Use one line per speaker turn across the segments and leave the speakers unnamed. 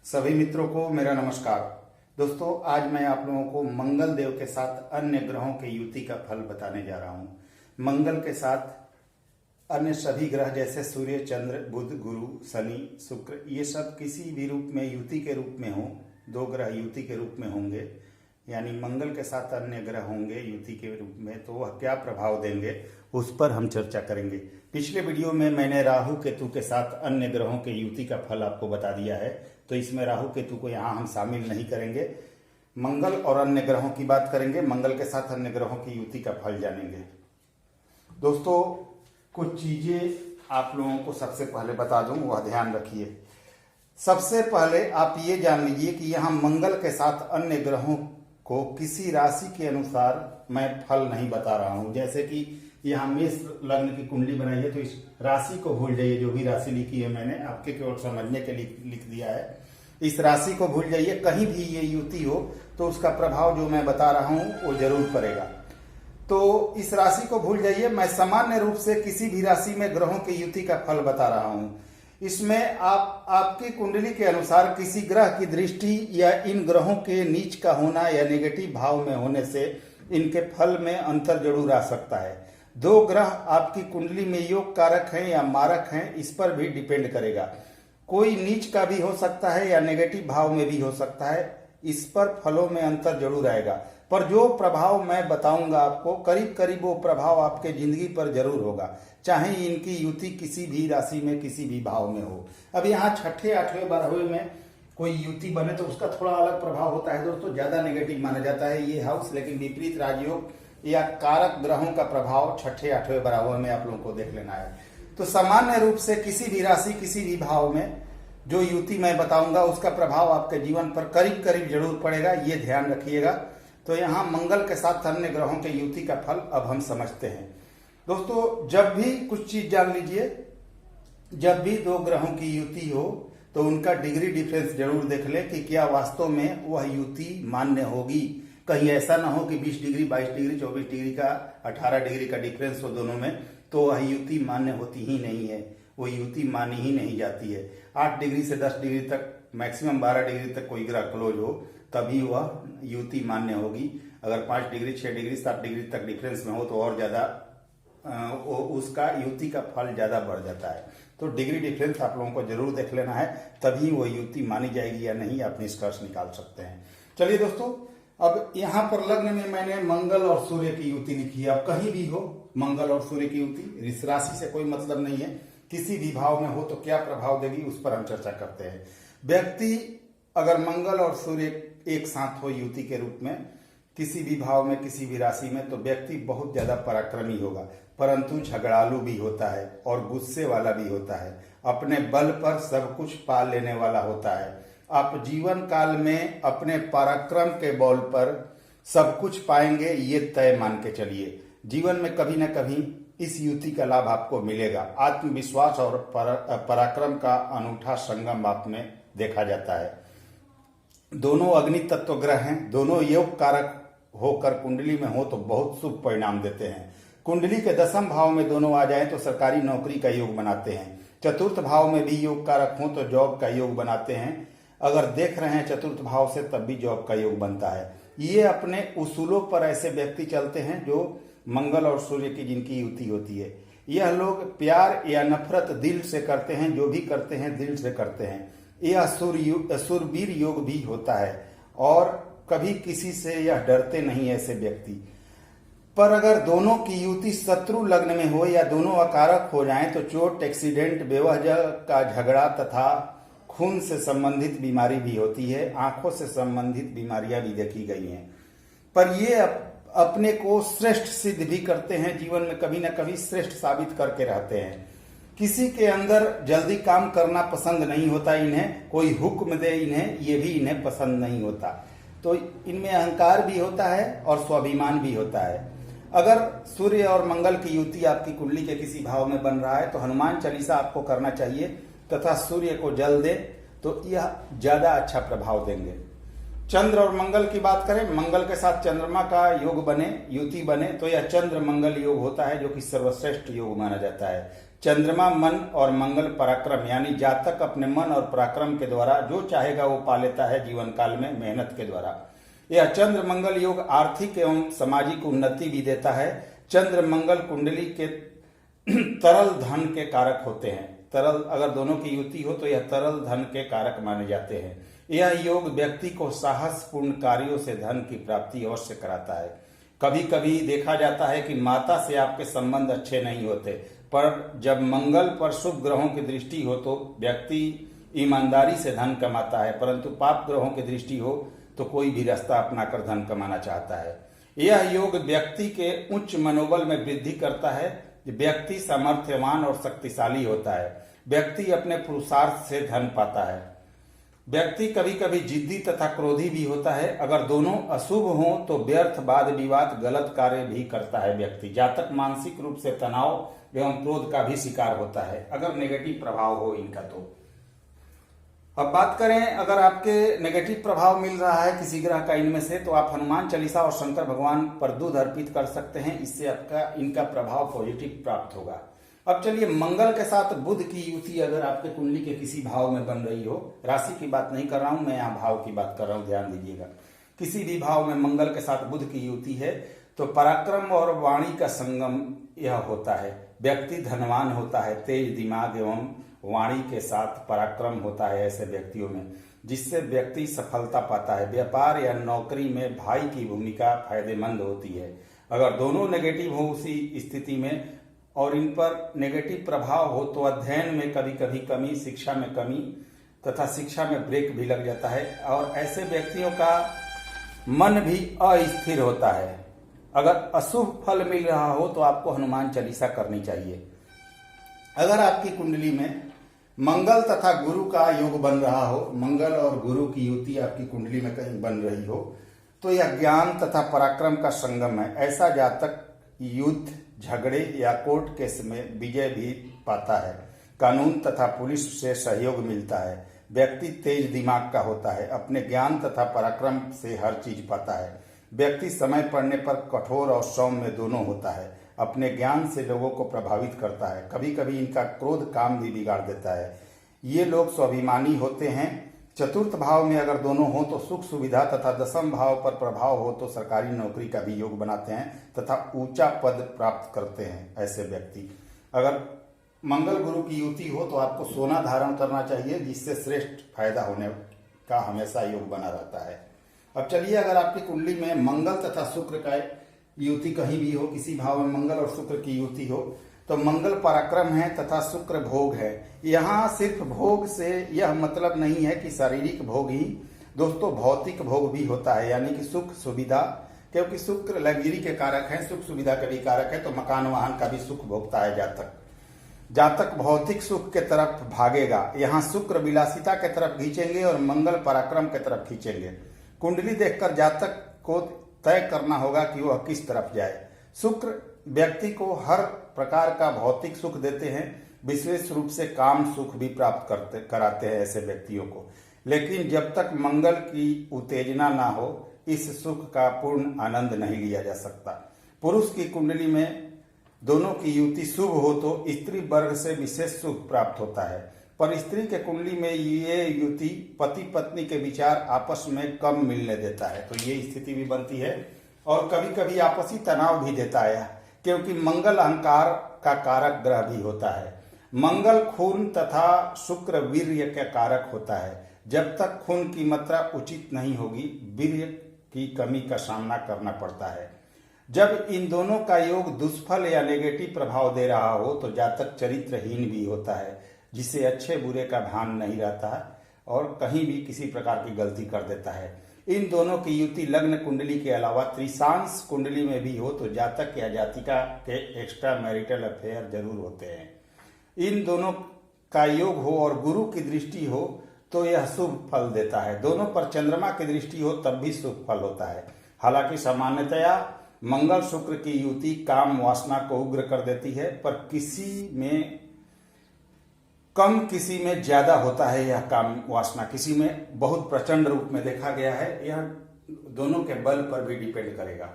सभी मित्रों को मेरा नमस्कार। दोस्तों, आज मैं आप लोगों को मंगल देव के साथ अन्य ग्रहों के युति का फल बताने जा रहा हूँ। मंगल के साथ अन्य सभी ग्रह जैसे सूर्य, चंद्र, बुध, गुरु, शनि, शुक्र, ये सब किसी भी रूप में युति के रूप में हो, दो ग्रह युति के रूप में होंगे, यानी मंगल के साथ अन्य ग्रह होंगे युति के रूप में, तो वह क्या प्रभाव देंगे उस पर हम चर्चा करेंगे। पिछले वीडियो में मैंने राहु केतु के साथ अन्य ग्रहों के युति का फल आपको बता दिया है, तो इसमें राहु केतु को यहाँ हम शामिल नहीं करेंगे। मंगल और अन्य ग्रहों की बात करेंगे, मंगल के साथ अन्य ग्रहों की युति का फल जानेंगे। दोस्तों, कुछ चीजें आप लोगों को सबसे पहले बता दूं, वह ध्यान रखिए। सबसे पहले आप ये जान लीजिए कि यहाँ मंगल के साथ अन्य ग्रहों को किसी राशि के अनुसार मैं फल नहीं बता रहा हूं। जैसे कि यहाँ मेष लग्न की कुंडली बनाई है, तो इस राशि को भूल जाइए। जो भी राशि लिखी है मैंने आपके केवल समझने के लिए लिख दिया है। इस राशि को भूल जाइए। कहीं भी ये युति हो तो उसका प्रभाव जो मैं बता रहा हूं वो जरूर पड़ेगा। तो इस राशि को भूल जाइए। मैं सामान्य रूप से किसी भी राशि में ग्रहों की युति का फल बता रहा हूं। इसमें आपकी कुंडली के अनुसार किसी ग्रह की दृष्टि या इन ग्रहों के नीच का होना या नेगेटिव भाव में होने से इनके फल में अंतर जरूर आ सकता है। दो ग्रह आपकी कुंडली में योग कारक हैं या मारक हैं, इस पर भी डिपेंड करेगा। कोई नीच का भी हो सकता है या नेगेटिव भाव में भी हो सकता है, इस पर फलों में अंतर जरूर आएगा। पर जो प्रभाव मैं बताऊंगा आपको, करीब करीब वो प्रभाव आपके जिंदगी पर जरूर होगा, चाहे इनकी युति किसी भी राशि में किसी भी भाव में हो। अब यहाँ छठे, आठवें, 12वें में कोई युति बने तो उसका थोड़ा अलग प्रभाव होता है दोस्तों, ज्यादा नेगेटिव माना जाता है ये हाउस। लेकिन विपरीत राजयोग या कारक ग्रहों का प्रभाव छठे, आठवें, 12वें में आप लोगों को देख लेना है। तो सामान्य रूप से किसी भी राशि किसी भी भाव में जो युति मैं बताऊंगा उसका प्रभाव आपके जीवन पर करीब करीब जरूर पड़ेगा, ये ध्यान रखिएगा। तो यहाँ मंगल के साथ अन्य ग्रहों के युति का फल अब हम समझते हैं। दोस्तों, जब भी कुछ चीज जान लीजिए, जब भी दो ग्रहों की युति हो तो उनका डिग्री डिफरेंस जरूर देख ले कि क्या वास्तव में वह युति मान्य होगी। कहीं ऐसा ना हो कि 20 डिग्री, 22 डिग्री, 24 डिग्री का, 18 डिग्री का डिफरेंस हो दोनों में, तो वह युति मान्य होती ही नहीं है, वो युति मानी ही नहीं जाती है। 8 डिग्री से 10 डिग्री तक, मैक्सिमम 12 डिग्री तक कोई ग्रह क्लोज हो तभी वह युति मान्य होगी। अगर 5 डिग्री, 6 डिग्री, 7 डिग्री तक डिफरेंस में हो तो और ज्यादा उसका युति का फल ज्यादा बढ़ जाता है। तो डिग्री डिफरेंस आप लोगों को जरूर देख लेना है, तभी वो युति मानी जाएगी या नहीं, आप निष्कर्ष निकाल सकते हैं। चलिए दोस्तों, अब यहाँ पर लग्न में मैंने मंगल और सूर्य की युति लिखी है। अब कहीं भी हो मंगल और सूर्य की युति, इस राशि से कोई मतलब नहीं है, किसी भी भाव में हो तो क्या प्रभाव देगी उस पर हम चर्चा करते हैं। व्यक्ति अगर मंगल और सूर्य एक साथ हो युति के रूप में किसी भी भाव में किसी भी राशि में, तो व्यक्ति बहुत ज्यादा पराक्रमी होगा, परंतु झगड़ालू भी होता है और गुस्से वाला भी होता है। अपने बल पर सब कुछ पा लेने वाला होता है। आप जीवन काल में अपने पराक्रम के बल पर सब कुछ पाएंगे, ये तय मान के चलिए। जीवन में कभी न कभी इस युति का लाभ आपको मिलेगा। आत्मविश्वास और पराक्रम का अनूठा संगम आप में देखा जाता है। दोनों अग्नि तत्व ग्रह हैं, दोनों योग कारक होकर कुंडली में हो तो बहुत शुभ परिणाम देते हैं। कुंडली के 10वें भाव में दोनों आ जाएं तो सरकारी नौकरी का योग बनाते हैं। चतुर्थ भाव में भी योग कारक हो तो जॉब का योग बनाते हैं। अगर देख रहे हैं चतुर्थ भाव से तब भी जॉब का योग बनता है। ये अपने उसूलों पर ऐसे व्यक्ति चलते हैं जो मंगल और सूर्य की जिनकी युति होती है। यह लोग प्यार या नफरत दिल से करते हैं, जो भी करते हैं दिल से करते हैं। यह सुरवीर योग भी होता है और कभी किसी से यह डरते नहीं ऐसे व्यक्ति। पर अगर दोनों की युति शत्रु लग्न में हो या दोनों अकारक हो जाएं तो चोट, एक्सीडेंट, बेवजह का झगड़ा तथा खून से संबंधित बीमारी भी होती है। आंखों से संबंधित बीमारियां भी देखी गई हैं। पर ये अपने को श्रेष्ठ सिद्ध भी करते हैं, जीवन में कभी न कभी श्रेष्ठ साबित करके रहते हैं। किसी के अंदर जल्दी काम करना पसंद नहीं होता इन्हें, कोई हुक्म दे इन्हें, ये भी इन्हें पसंद नहीं होता। तो इनमें अहंकार भी होता है और स्वाभिमान भी होता है। अगर सूर्य और मंगल की युति आपकी कुंडली के किसी भाव में बन रहा है तो हनुमान चालीसा आपको करना चाहिए तथा सूर्य को जल दे तो यह ज्यादा अच्छा प्रभाव देंगे। चंद्र और मंगल की बात करें, मंगल के साथ चंद्रमा का योग बने, युति बने तो यह चंद्र मंगल योग होता है, जो कि सर्वश्रेष्ठ योग माना जाता है। चंद्रमा मन और मंगल पराक्रम, यानी जातक अपने मन और पराक्रम के द्वारा जो चाहेगा वो पा लेता है जीवन काल में मेहनत के द्वारा। यह चंद्र मंगल योग आर्थिक एवं सामाजिक उन्नति भी देता है। चंद्र मंगल कुंडली के तरल धन के कारक होते हैं। तरल अगर दोनों की युति हो तो यह तरल धन के कारक माने जाते हैं। यह योग व्यक्ति को साहसपूर्ण कार्यों से धन की प्राप्ति अवश्य कराता है। कभी कभी देखा जाता है कि माता से आपके संबंध अच्छे नहीं होते, पर जब मंगल पर शुभ ग्रहों की दृष्टि हो तो व्यक्ति ईमानदारी से धन कमाता है, परंतु पाप ग्रहों की दृष्टि हो तो कोई भी रास्ता अपनाकर धन कमाना चाहता है। यह योग व्यक्ति के उच्च मनोबल में वृद्धि करता है। व्यक्ति सामर्थ्यवान और शक्तिशाली होता है। व्यक्ति अपने पुरुषार्थ से धन पाता है। व्यक्ति कभी कभी जिद्दी तथा क्रोधी भी होता है। अगर दोनों अशुभ हों तो व्यर्थ वाद विवाद गलत कार्य भी करता है व्यक्ति। जातक मानसिक रूप से तनाव एवं क्रोध का भी शिकार होता है अगर नेगेटिव प्रभाव हो इनका। तो अब बात करें, अगर आपके नेगेटिव प्रभाव मिल रहा है किसी ग्रह का इनमें से, तो आप हनुमान चालीसा और शंकर भगवान पर दूध अर्पित कर सकते हैं। इससे आपका इनका प्रभाव पॉजिटिव प्राप्त होगा। अब चलिए, मंगल के साथ बुध की युति अगर आपके कुंडली के किसी भाव में बन रही हो, राशि की बात नहीं कर रहा हूं मैं, यहाँ भाव की बात कर रहा हूं, ध्यान दीजिएगा। किसी भी भाव में मंगल के साथ बुध की युति है तो पराक्रम और वाणी का संगम यह होता है। व्यक्ति धनवान होता है, तेज दिमाग एवं वाणी के साथ पराक्रम होता है ऐसे व्यक्तियों में, जिससे व्यक्ति सफलता पाता है। व्यापार या नौकरी में भाई की भूमिका फायदेमंद होती है। अगर दोनों नेगेटिव हो उसी स्थिति में और इन पर नेगेटिव प्रभाव हो तो अध्ययन में कभी कभी कमी, शिक्षा में कमी तथा शिक्षा में ब्रेक भी लग जाता है और ऐसे व्यक्तियों का मन भी अस्थिर होता है। अगर अशुभ फल मिल रहा हो तो आपको हनुमान चालीसा करनी चाहिए। अगर आपकी कुंडली में मंगल तथा गुरु का योग बन रहा हो, मंगल और गुरु की युति आपकी कुंडली में कहीं बन रही हो, तो यह ज्ञान तथा पराक्रम का संगम है। ऐसा जातक युद्ध, झगड़े या कोर्ट केस में विजय भी पाता है। कानून तथा पुलिस से सहयोग मिलता है। व्यक्ति तेज दिमाग का होता है। अपने ज्ञान तथा पराक्रम से हर चीज पाता है। व्यक्ति समय पड़ने पर कठोर और सौम्य दोनों होता है। अपने ज्ञान से लोगों को प्रभावित करता है। कभी कभी इनका क्रोध काम भी बिगाड़ देता है। ये लोग स्वाभिमानी होते हैं। चतुर्थ भाव में अगर दोनों हो तो सुख सुविधा तथा दसम भाव पर प्रभाव हो तो सरकारी नौकरी का भी योग बनाते हैं तथा ऊंचा पद प्राप्त करते हैं ऐसे व्यक्ति। अगर मंगल गुरु की युति हो तो आपको सोना धारण करना चाहिए, जिससे श्रेष्ठ फायदा होने का हमेशा योग बना रहता है। अब चलिए, अगर आपकी कुंडली में मंगल तथा शुक्र का युति कहीं भी हो, किसी भाव में मंगल और शुक्र की युति हो, तो मंगल पराक्रम है तथा शुक्र भोग है। यहाँ सिर्फ भोग से यह मतलब नहीं है कि शारीरिक भोग ही, दोस्तों भौतिक भोग भी होता है, यानी कि सुख सुविधा, क्योंकि शुक्र लग्जरी के कारक है, सुख सुविधा के भी कारक है, तो मकान वाहन का भी सुख भोगता है जातक। जातक भौतिक सुख के तरफ भागेगा। यहाँ शुक्र विलासिता के तरफ खींचेंगे और मंगल पराक्रम के तरफ खींचेंगे। कुंडली देखकर जातक को तय करना होगा कि वह किस तरफ जाए। शुक्र व्यक्ति को हर प्रकार का भौतिक सुख देते हैं, विशेष रूप से काम सुख भी प्राप्त कराते हैं ऐसे व्यक्तियों को। लेकिन जब तक मंगल की उत्तेजना ना हो, इस सुख का पूर्ण आनंद नहीं लिया जा सकता। पुरुष की कुंडली में दोनों की युति शुभ हो तो स्त्री वर्ग से विशेष सुख प्राप्त होता है, पर स्त्री के कुंडली में ये युति पति पत्नी के विचार आपस में कम मिलने देता है, तो ये स्थिति भी बनती है और कभी कभी आपसी तनाव भी देता है, क्योंकि मंगल अहंकार का कारक ग्रह भी होता है। मंगल खून तथा शुक्र वीर्य का कारक होता है। जब तक खून की मात्रा उचित नहीं होगी, वीर्य की कमी का सामना करना पड़ता है। जब इन दोनों का योग दुष्फल या नेगेटिव प्रभाव दे रहा हो तो जातक चरित्रहीन भी होता है, जिसे अच्छे बुरे का भान नहीं रहता है और कहीं भी किसी प्रकार की गलती कर देता है। इन दोनों की युति लग्न कुंडली के अलावा त्रिशांश कुंडली में भी हो तो जातक या जातिका के एक्स्ट्रा मैरिटल अफेयर जरूर होते हैं। इन दोनों का योग हो और गुरु की दृष्टि हो तो यह शुभ फल देता है। दोनों पर चंद्रमा की दृष्टि हो तब भी शुभ फल होता है। हालांकि सामान्यतया मंगल शुक्र की युति काम वासना को उग्र कर देती है, पर किसी में कम, किसी में ज्यादा होता है यह काम वासना, किसी में बहुत प्रचंड रूप में देखा गया है। यह दोनों के बल पर भी डिपेंड करेगा।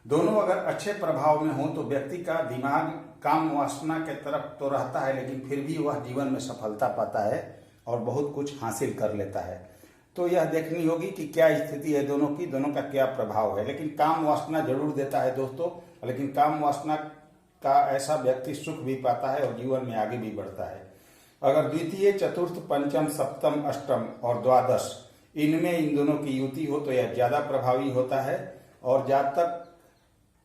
दोनों अगर अच्छे प्रभाव में हो तो व्यक्ति का दिमाग काम वासना के तरफ तो रहता है, लेकिन फिर भी वह जीवन में सफलता पाता है और बहुत कुछ हासिल कर लेता है। तो यह देखनी होगी कि क्या स्थिति है दोनों की, दोनों का क्या प्रभाव है। लेकिन काम वासना जरूर देता है दोस्तों, लेकिन काम वासना का ऐसा व्यक्ति सुख भी पाता है और जीवन में आगे भी बढ़ता है। अगर द्वितीय, चतुर्थ, पंचम, सप्तम, अष्टम और द्वादश इनमें इन दोनों की युति हो तो यह ज्यादा प्रभावी होता है। और जातक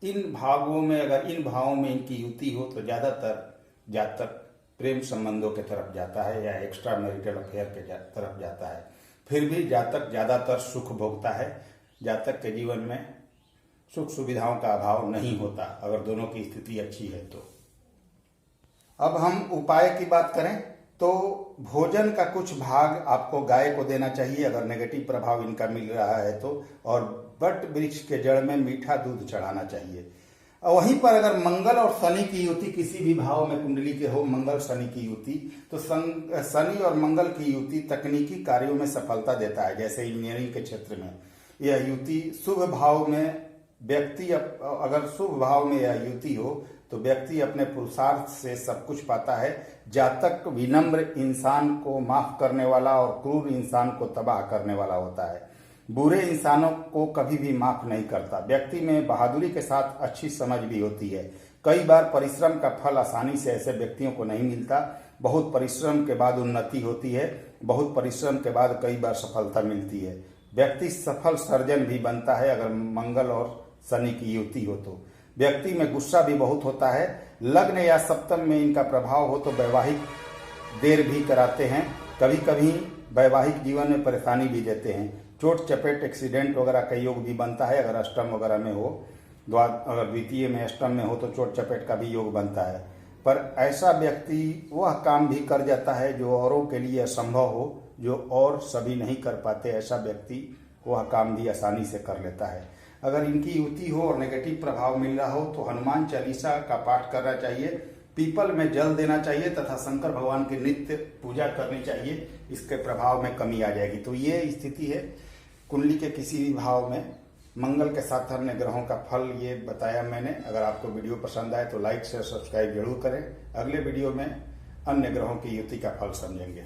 इन भावों में, अगर इन भावों में इनकी युति हो तो ज्यादातर जातक प्रेम संबंधों के तरफ जाता है या एक्स्ट्रा मैरिटल अफेयर के तरफ जाता है। फिर भी जातक ज्यादातर सुख भोगता है। जातक के जीवन में सुख सुविधाओं का अभाव नहीं होता अगर दोनों की स्थिति अच्छी है तो। अब हम उपाय की बात करें तो भोजन का कुछ भाग आपको गाय को देना चाहिए अगर नेगेटिव प्रभाव इनका मिल रहा है तो, और बट वृक्ष के जड़ में मीठा दूध चढ़ाना चाहिए। वहीं पर अगर मंगल और शनि की युति किसी भी भाव में कुंडली के हो, मंगल शनि की युति, तो शनि और मंगल की युति तकनीकी कार्यों में सफलता देता है। जैसे इंजीनियरिंग के क्षेत्र में यह युति शुभ भाव में व्यक्ति, अगर शुभ भाव में यह युति हो तो व्यक्ति अपने पुरुषार्थ से सब कुछ पाता है। जातक विनम्र इंसान को माफ करने वाला और क्रूर इंसान को तबाह करने वाला होता है। बुरे इंसानों को कभी भी माफ नहीं करता। व्यक्ति में बहादुरी के साथ अच्छी समझ भी होती है। कई बार परिश्रम का फल आसानी से ऐसे व्यक्तियों को नहीं मिलता। बहुत परिश्रम के बाद उन्नति होती है, बहुत परिश्रम के बाद कई बार सफलता मिलती है। व्यक्ति सफल सर्जन भी बनता है अगर मंगल और शनि की युति हो तो। व्यक्ति में गुस्सा भी बहुत होता है। लग्न या सप्तम में इनका प्रभाव हो तो वैवाहिक देर भी कराते हैं। कभी कभी वैवाहिक जीवन में परेशानी भी देते हैं। चोट चपेट एक्सीडेंट वगैरह का योग भी बनता है अगर अष्टम वगैरह में हो। अगर द्वितीय में अष्टम में हो तो चोट चपेट का भी योग बनता है। पर ऐसा व्यक्ति वह काम भी कर जाता है जो औरों के लिए असंभव हो, जो और सभी नहीं कर पाते। ऐसा व्यक्ति वह काम भी आसानी से कर लेता है। अगर इनकी युति हो और नेगेटिव प्रभाव मिल रहा हो तो हनुमान चालीसा का पाठ करना चाहिए, पीपल में जल देना चाहिए तथा शंकर भगवान की नित्य पूजा करनी चाहिए। इसके प्रभाव में कमी आ जाएगी। तो ये स्थिति है कुंडली के किसी भी भाव में मंगल के साथ अन्य ग्रहों का फल ये बताया मैंने। अगर आपको वीडियो पसंद आए तो लाइक शेयर सब्सक्राइब जरूर करें। अगले वीडियो में अन्य ग्रहों की युति का फल समझेंगे।